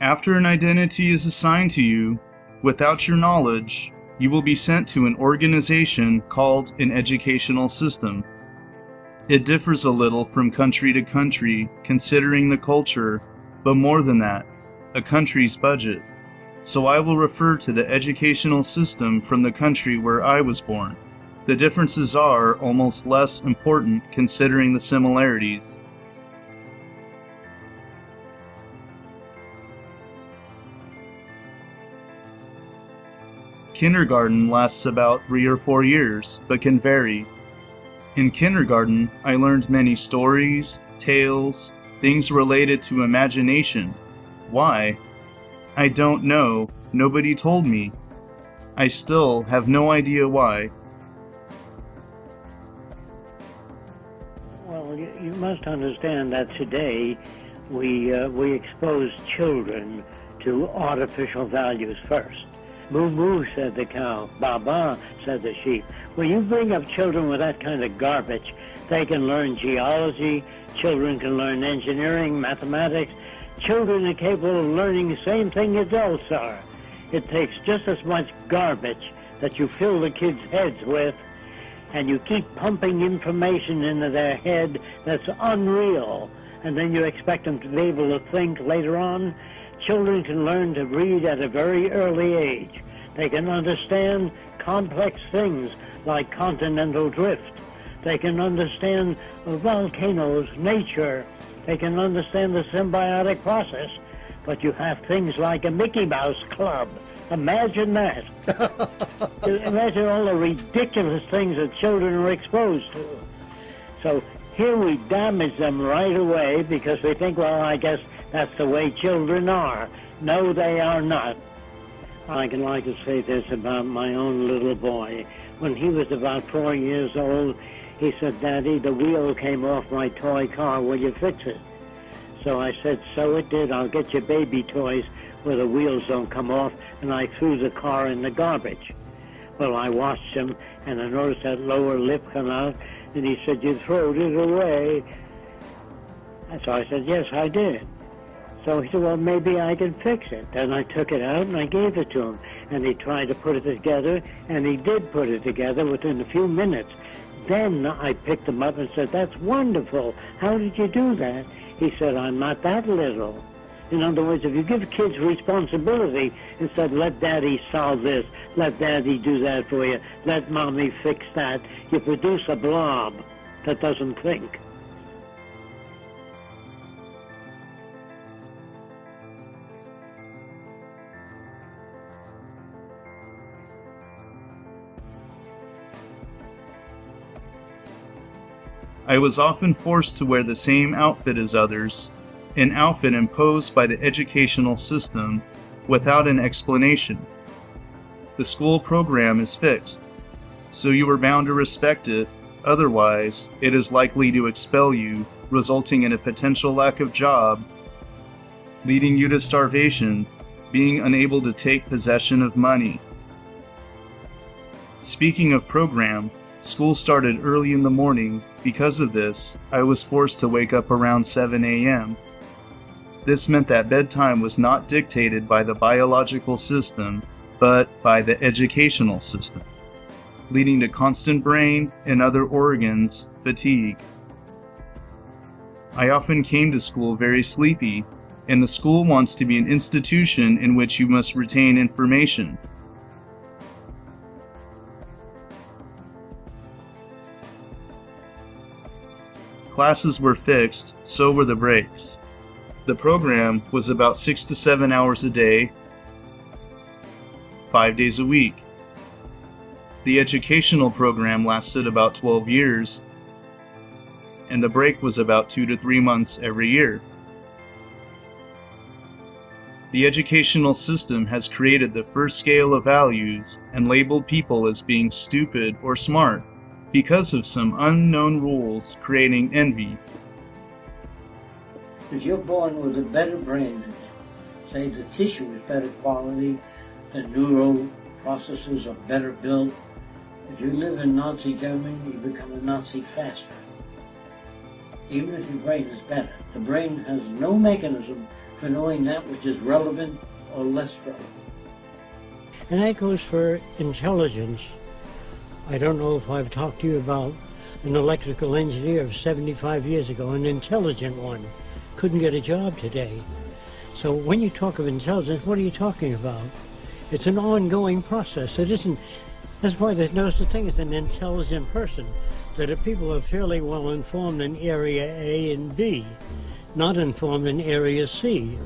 After an identity is assigned to you, without your knowledge, you will be sent to an organization called an educational system. It differs a little from country to country, considering the culture, but more than that, a country's budget. So I will refer to the educational system from the country where I was born. The differences are almost less important considering the similarities. Kindergarten lasts about 3 or 4 years, but can vary. In kindergarten, I learned many stories, tales, things related to imagination. Why? I don't know. Nobody told me. I still have no idea why. Well, you must understand that today we expose children to artificial values first. Moo moo, said the cow. Ba ba, said the sheep. When you bring up children with that kind of garbage, they can learn geology, children can learn engineering, mathematics. Children are capable of learning the same thing adults are. It takes just as much garbage that you fill the kids' heads with, and you keep pumping information into their head that's unreal, and then you expect them to be able to think later on. Children can learn to read at a very early age. They can understand complex things like continental drift. They can understand volcanoes, nature. They can understand the symbiotic process. But you have things like a Mickey Mouse Club. Imagine that. Imagine all the ridiculous things that children are exposed to. So here we damage them right away because we think, well, I guess that's the way children are. No, they are not. I can like to say this about my own little boy. When he was about 4 years old, he said, Daddy, the wheel came off my toy car. Will you fix it? So I said, so it did. I'll get you baby toys where the wheels don't come off. And I threw the car in the garbage. Well, I watched him, and I noticed that lower lip come out, and he said, you throwed it away. And so I said, yes, I did. So he said, well, maybe I can fix it. Then I took it out and I gave it to him. And he tried to put it together, and he did put it together within a few minutes. Then I picked him up and said, that's wonderful. How did you do that? He said, I'm not that little. In other words, if you give kids responsibility instead, let Daddy solve this, let Daddy do that for you, let Mommy fix that, you produce a blob that doesn't think. I was often forced to wear the same outfit as others, an outfit imposed by the educational system without an explanation. The school program is fixed, so you are bound to respect it, otherwise it is likely to expel you, resulting in a potential lack of job, leading you to starvation, being unable to take possession of money. Speaking of program, school started early in the morning. Because of this, I was forced to wake up around 7 a.m. This meant that bedtime was not dictated by the biological system, but by the educational system, leading to constant brain and other organs fatigue. I often came to school very sleepy, and the school wants to be an institution in which you must retain information. Classes were fixed, so were the breaks. The program was about 6 to 7 hours a day, 5 days a week. The educational program lasted about 12 years, and the break was about 2 to 3 months every year. The educational system has created the first scale of values and labeled people as being stupid or smart because of some unknown rules, creating envy. If you're born with a better brain, say the tissue is better quality, the neural processes are better built, if you live in Nazi Germany, you become a Nazi faster. Even if your brain is better. The brain has no mechanism for knowing that which is relevant or less relevant. And that goes for intelligence. I don't know if I've talked to you about an electrical engineer of 75 years ago, an intelligent one, couldn't get a job today. So when you talk of intelligence, what are you talking about? It's an ongoing process. It isn't, that's why there's no such thing as an intelligent person. That are people who are fairly well informed in area A and B, not informed in area C.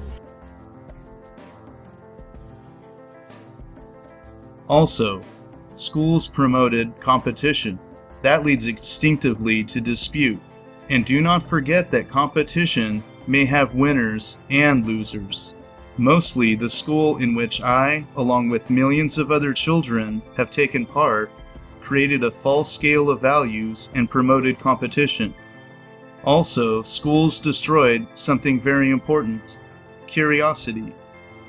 Also, schools promoted competition. That leads instinctively to dispute. And do not forget that competition may have winners and losers. Mostly, the school in which I, along with millions of other children, have taken part, created a false scale of values and promoted competition. Also, schools destroyed something very important: curiosity.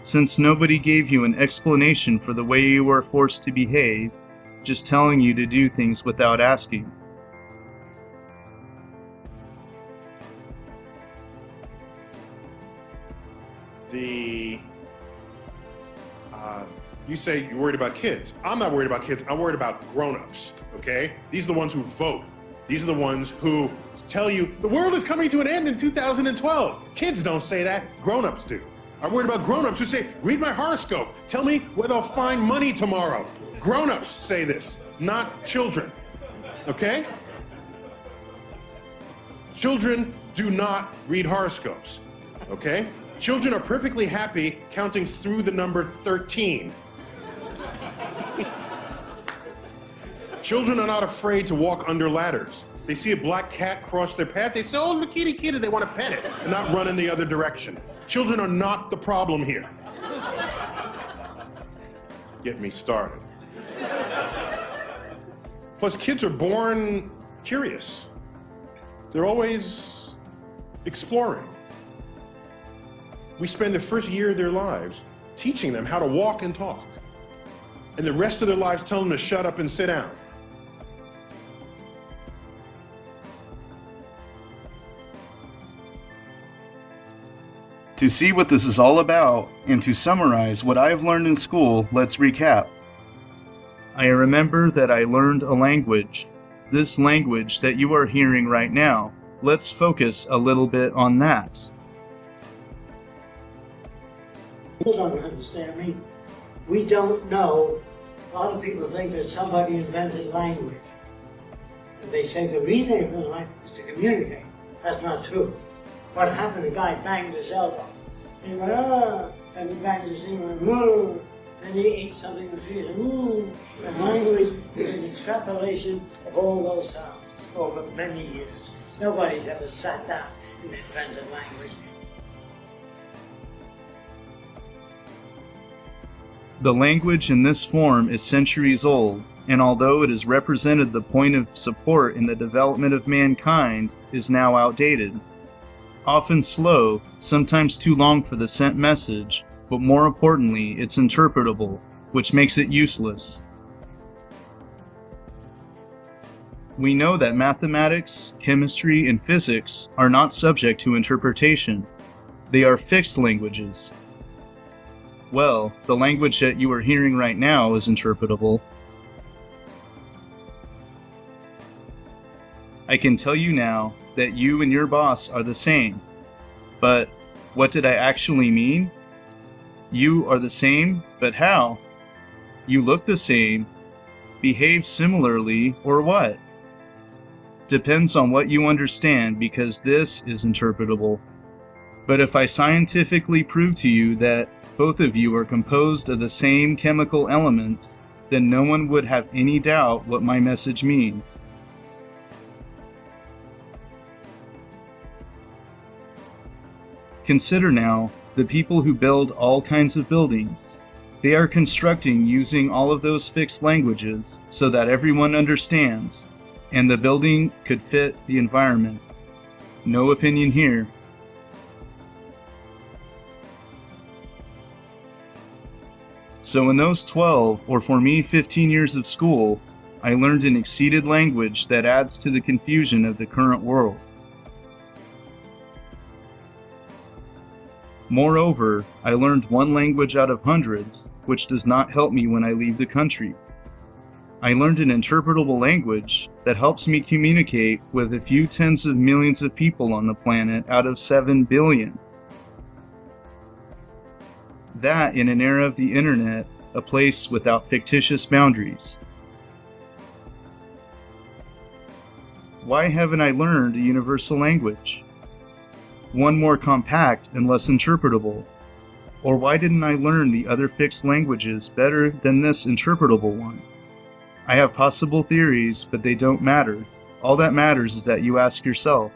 Since nobody gave you an explanation for the way you were forced to behave, just telling you to do things without asking. You say you're worried about kids. I'm not worried about kids. I'm worried about grown-ups, okay? These are the ones who vote. These are the ones who tell you the world is coming to an end in 2012. Kids don't say that. Grown-ups do. I'm worried about grown-ups who say, read my horoscope. Tell me where they'll find money tomorrow. Grown-ups say this, not children, okay? Children do not read horoscopes, okay? Children are perfectly happy counting through the number 13. Children are not afraid to walk under ladders. They see a black cat cross their path, they say, oh, kitty, kitty, they want to pet it and not run in the other direction. Children are not the problem here. Get me started. Plus, kids are born curious. They're always exploring. We spend the first year of their lives teaching them how to walk and talk, and the rest of their lives telling them to shut up and sit down. To see what this is all about, and to summarize what I have learned in school, let's recap. I remember that I learned a language. This language that you are hearing right now. Let's focus a little bit on that. You don't understand me. We don't know. A lot of people think that somebody invented language. And they say the reason for language is to communicate. That's not true. What happened, the guy banged his elbow. He went, ah, and he banged his knee and went, moo. And he ate something with feet, and moo. And language is an extrapolation of all those sounds over many years. Nobody's ever sat down and invented language. The language in this form is centuries old, and although it has represented the point of support in the development of mankind, is now outdated. Often slow, sometimes too long for the sent message, but more importantly, it's interpretable, which makes it useless. We know that mathematics, chemistry, and physics are not subject to interpretation. They are fixed languages. Well, the language that you are hearing right now is interpretable. I can tell you now that you and your boss are the same. But what did I actually mean? You are the same, but how? You look the same, behave similarly, or what? Depends on what you understand, because this is interpretable. But if I scientifically prove to you that both of you are composed of the same chemical elements, then no one would have any doubt what my message means. Consider now the people who build all kinds of buildings. They are constructing using all of those fixed languages so that everyone understands, and the building could fit the environment. No opinion here. So in those 12, or for me 15 years of school, I learned an exceeded language that adds to the confusion of the current world. Moreover, I learned one language out of hundreds, which does not help me when I leave the country. I learned an interpretable language that helps me communicate with a few tens of millions of people on the planet out of 7 billion. That in an era of the internet, a place without fictitious boundaries. Why haven't I learned a universal language? One more compact and less interpretable? Or why didn't I learn the other fixed languages better than this interpretable one? I have possible theories, but they don't matter. All that matters is that you ask yourself.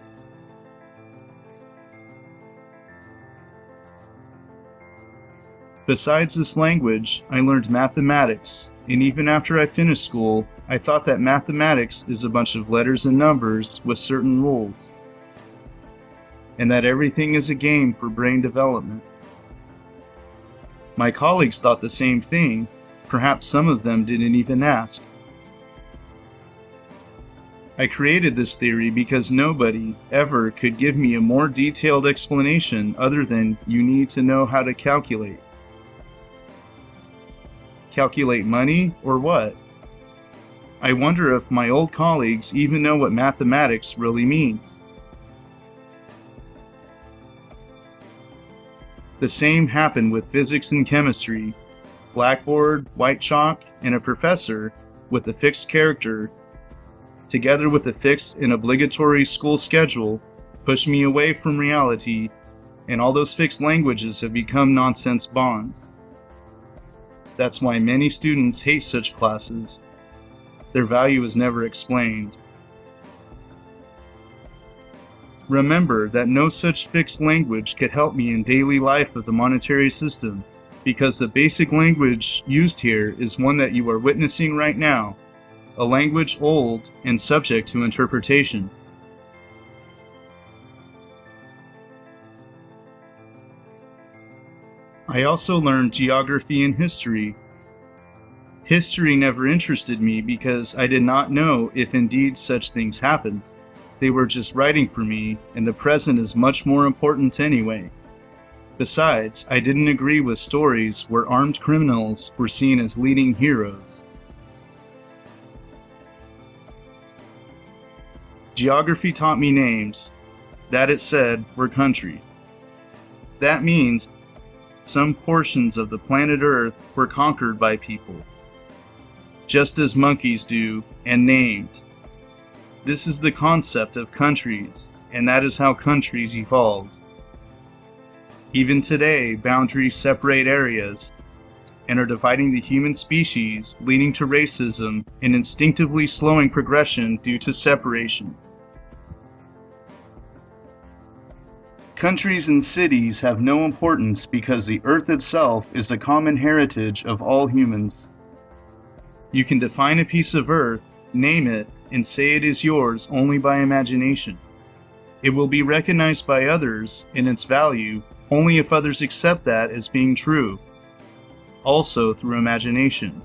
Besides this language, I learned mathematics, and even after I finished school, I thought that mathematics is a bunch of letters and numbers with certain rules, and that everything is a game for brain development. My colleagues thought the same thing. Perhaps some of them didn't even ask. I created this theory because nobody ever could give me a more detailed explanation other than you need to know how to calculate. Calculate money or what? I wonder if my old colleagues even know what mathematics really means. The same happened with physics and chemistry. Blackboard, white chalk, and a professor with a fixed character, together with a fixed and obligatory school schedule, pushed me away from reality, and all those fixed languages have become nonsense bonds. That's why many students hate such classes. Their value is never explained. Remember that no such fixed language could help me in daily life of the monetary system, because the basic language used here is one that you are witnessing right now, a language old and subject to interpretation. I also learned geography and history. History never interested me because I did not know if indeed such things happened. They were just writing for me, and the present is much more important anyway. Besides, I didn't agree with stories where armed criminals were seen as leading heroes. Geography taught me names that, it said, were countries. That means some portions of the planet Earth were conquered by people, just as monkeys do, and named. This is the concept of countries, and that is how countries evolved. Even today, boundaries separate areas and are dividing the human species, leading to racism and instinctively slowing progression due to separation. Countries and cities have no importance because the Earth itself is the common heritage of all humans. You can define a piece of Earth, name it, and say it is yours only by imagination. It will be recognized by others in its value only if others accept that as being true, also through imagination.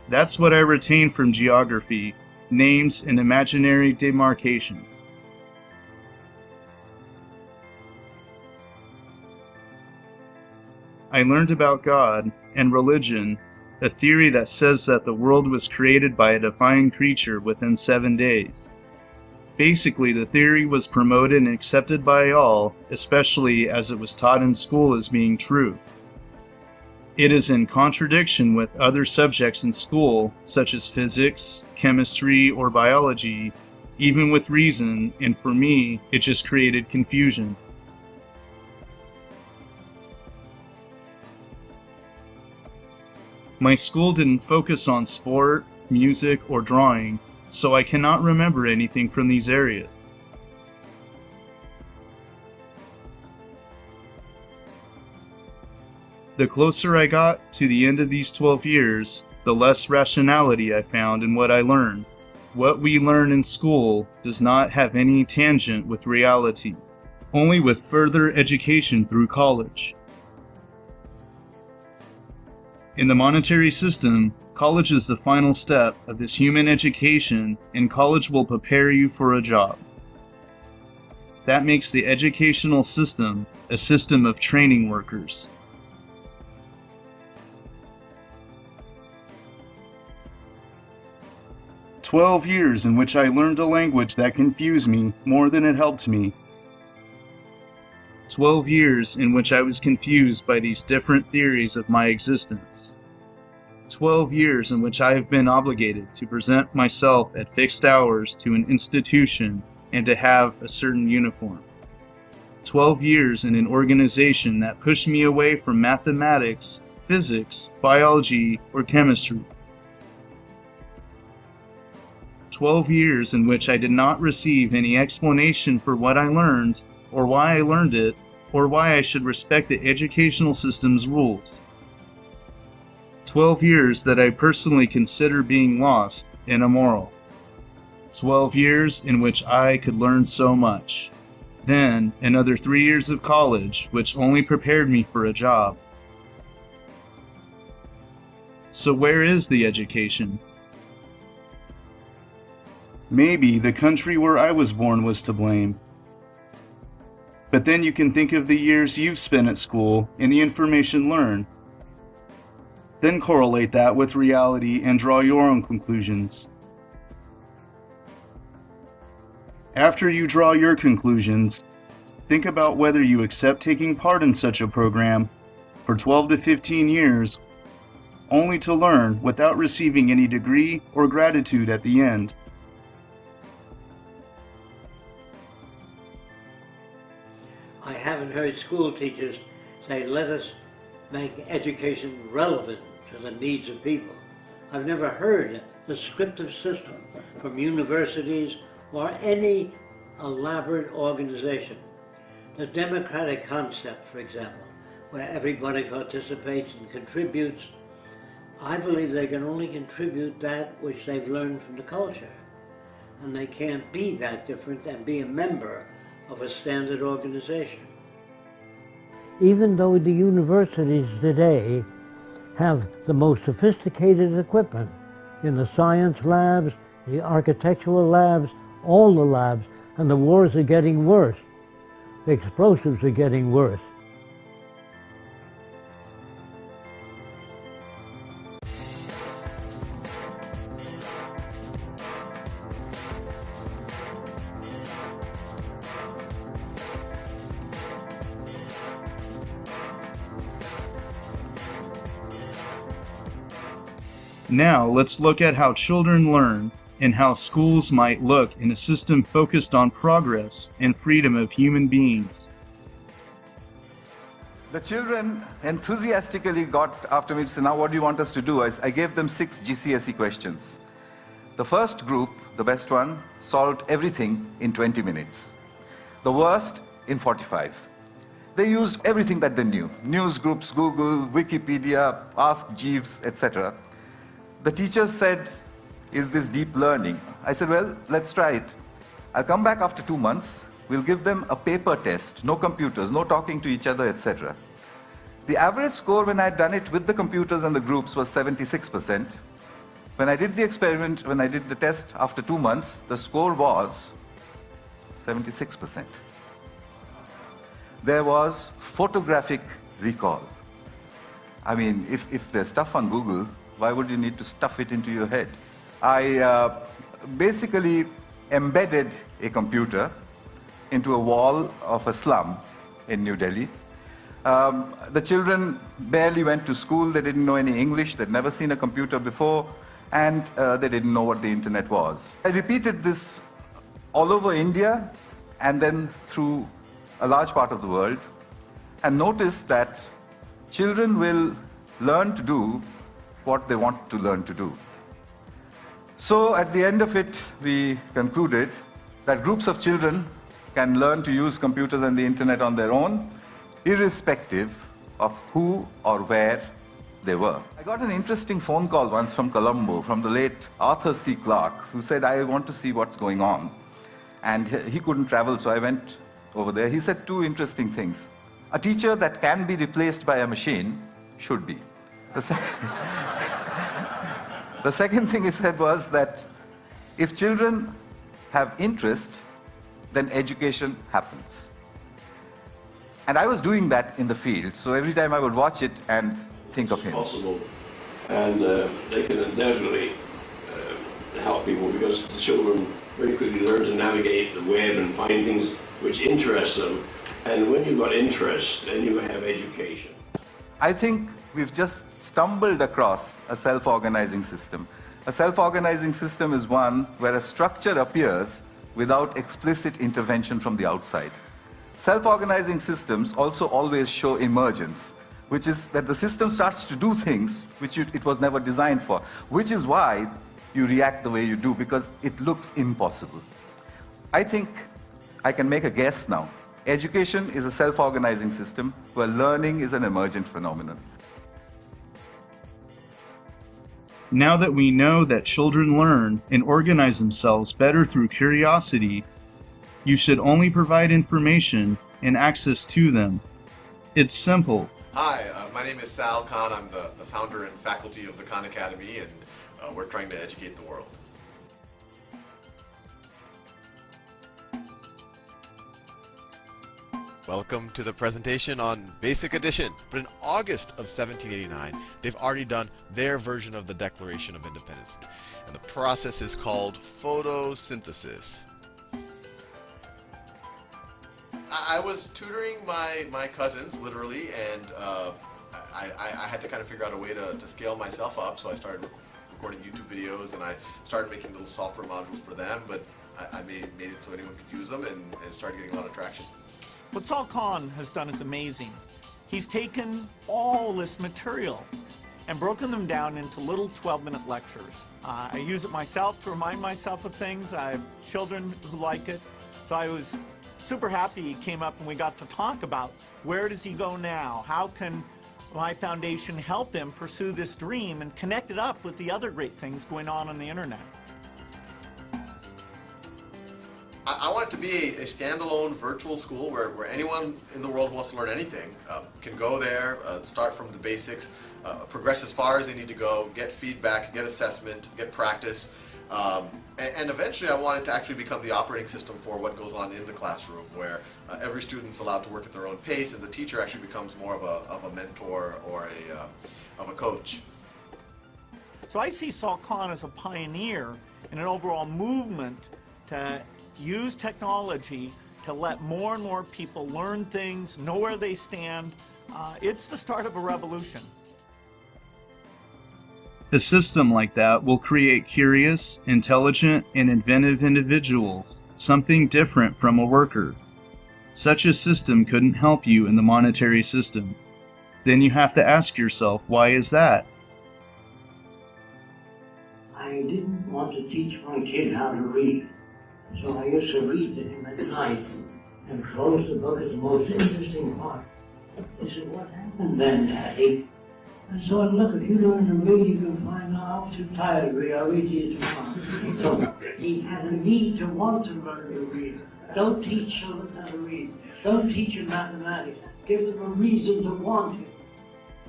That's what I retain from geography, names and imaginary demarcation. I learned about God and religion, a theory that says that the world was created by a divine creature within 7 days. Basically, the theory was promoted and accepted by all, especially as it was taught in school as being true. It is in contradiction with other subjects in school, such as physics, chemistry, or biology, even with reason, and for me, it just created confusion. My school didn't focus on sport, music, or drawing, so I cannot remember anything from these areas. The closer I got to the end of these 12 years, the less rationality I found in what I learned. What we learn in school does not have any tangent with reality, only with further education through college. In the monetary system, college is the final step of this human education, and college will prepare you for a job. That makes the educational system a system of training workers. "12 years in which I learned a language that confused me more than it helped me. 12 years in which I was confused by these different theories of my existence. 12 years in which I have been obligated to present myself at fixed hours to an institution and to have a certain uniform. 12 years in an organization that pushed me away from mathematics, physics, biology, or chemistry. 12 years in which I did not receive any explanation for what I learned, or why I learned it, or why I should respect the educational system's rules. 12 years that I personally consider being lost and immoral. 12 years in which I could learn so much. Then another 3 years of college, which only prepared me for a job. So where is the education? Maybe the country where I was born was to blame. But then you can think of the years you've spent at school and the information learned. Then correlate that with reality and draw your own conclusions. After you draw your conclusions, think about whether you accept taking part in such a program for 12 to 15 years, only to learn without receiving any degree or gratitude at the end. I haven't heard school teachers say, let us make education relevant to the needs of people. I've never heard the descriptive system from universities or any elaborate organization. The democratic concept, for example, where everybody participates and contributes, I believe they can only contribute that which they've learned from the culture. And they can't be that different and be a member of a standard organization. Even though the universities today have the most sophisticated equipment in the science labs, the architectural labs, all the labs, and the wars are getting worse. The explosives are getting worse. Now let's look at how children learn and how schools might look in a system focused on progress and freedom of human beings. The children enthusiastically got after me to say, now what do you want us to do? I gave them 6 GCSE questions. The first group, the best one, solved everything in 20 minutes. The worst in 45. They used everything that they knew. News groups, Google, Wikipedia, Ask Jeeves, etc. The teachers said, is this deep learning? I said, well, let's try it. I'll come back after 2 months. We'll give them a paper test, no computers, no talking to each other, etc. The average score when I'd done it with the computers and the groups was 76%. When I did the experiment, when I did the test after 2 months, the score was 76%. There was photographic recall. I mean, if there's stuff on Google, why would you need to stuff it into your head? I basically embedded a computer into a wall of a slum in New Delhi. The children barely went to school, they didn't know any English, they'd never seen a computer before, and they didn't know what the internet was. I repeated this all over India and then through a large part of the world, and noticed that children will learn to do what they want to learn to do. So at the end of it, we concluded that groups of children can learn to use computers and the internet on their own, irrespective of who or where they were. I got an interesting phone call once from Colombo, from the late Arthur C. Clarke, who said, I want to see what's going on. And he couldn't travel, so I went over there. He said 2 interesting things. A teacher that can be replaced by a machine should be. The second thing he said was that if children have interest, then education happens. And I was doing that in the field, so every time I would watch it and think of him. Possible, and they can undoubtedly help people, because the children very quickly learn to navigate the web and find things which interest them. And when you've got interest, then you have education. I think we've just stumbled across a self-organizing system. A self-organizing system is one where a structure appears without explicit intervention from the outside. Self-organizing systems also always show emergence, which is that the system starts to do things which it was never designed for, which is why you react the way you do, because it looks impossible. I think I can make a guess now. Education is a self-organizing system where learning is an emergent phenomenon. Now that we know that children learn and organize themselves better through curiosity, you should only provide information and access to them. It's simple. Hi, my name is Sal Khan. I'm the founder and faculty of the Khan Academy, and we're trying to educate the world. Welcome to the presentation on Basic Addition. But in August of 1789, they've already done their version of the Declaration of Independence. And the process is called photosynthesis. I was tutoring my cousins, literally, and I had to kind of figure out a way to scale myself up, so I started recording YouTube videos, and I started making little software modules for them, but I made it so anyone could use them, and started getting a lot of traction. What Sal Khan has done is amazing. He's taken all this material and broken them down into little 12-minute lectures. I use it myself to remind myself of things. I have children who like it. So I was super happy he came up and we got to talk about where does he go now? How can my foundation help him pursue this dream and connect it up with the other great things going on the internet? I want it to be a standalone virtual school where anyone in the world who wants to learn anything can go there, start from the basics, progress as far as they need to go, get feedback, get assessment, get practice, and eventually I want it to actually become the operating system for what goes on in the classroom, where every student's allowed to work at their own pace, and the teacher actually becomes more of a mentor or of a coach. So I see Sal Khan as a pioneer in an overall movement to use technology to let more and more people learn things, know where they stand. It's the start of a revolution. A system like that will create curious, intelligent, and inventive individuals, something different from a worker. Such a system couldn't help you in the monetary system. Then you have to ask yourself, why is that? I didn't want to teach my kid how to read. So I used to read to him at night and close the book at the most interesting part. He said, "What happened then, Daddy?" I said, "Look, if you learn to read, you can find out. I'm too tired to read. I'll read to you tomorrow." So he had a need to want to learn to read. Don't teach children how to read. Don't teach them mathematics. Give them a reason to want it.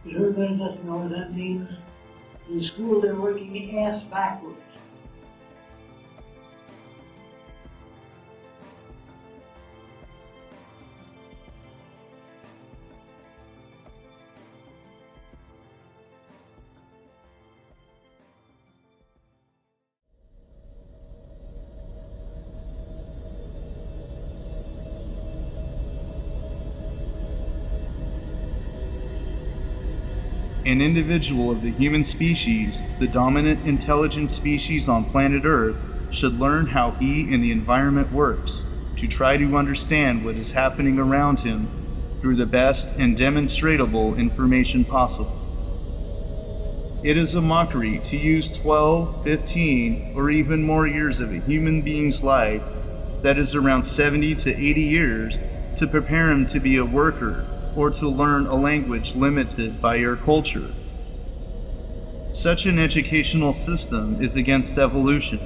Because everybody doesn't know what that means. In school, they're working ass backwards. An individual of the human species, the dominant intelligent species on planet Earth, should learn how he and the environment works, to try to understand what is happening around him through the best and demonstrable information possible. It is a mockery to use 12, 15, or even more years of a human being's life, that is around 70 to 80 years, to prepare him to be a worker or to learn a language limited by your culture. Such an educational system is against evolution.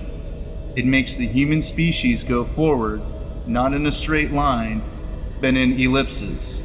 It makes the human species go forward, not in a straight line, but in ellipses.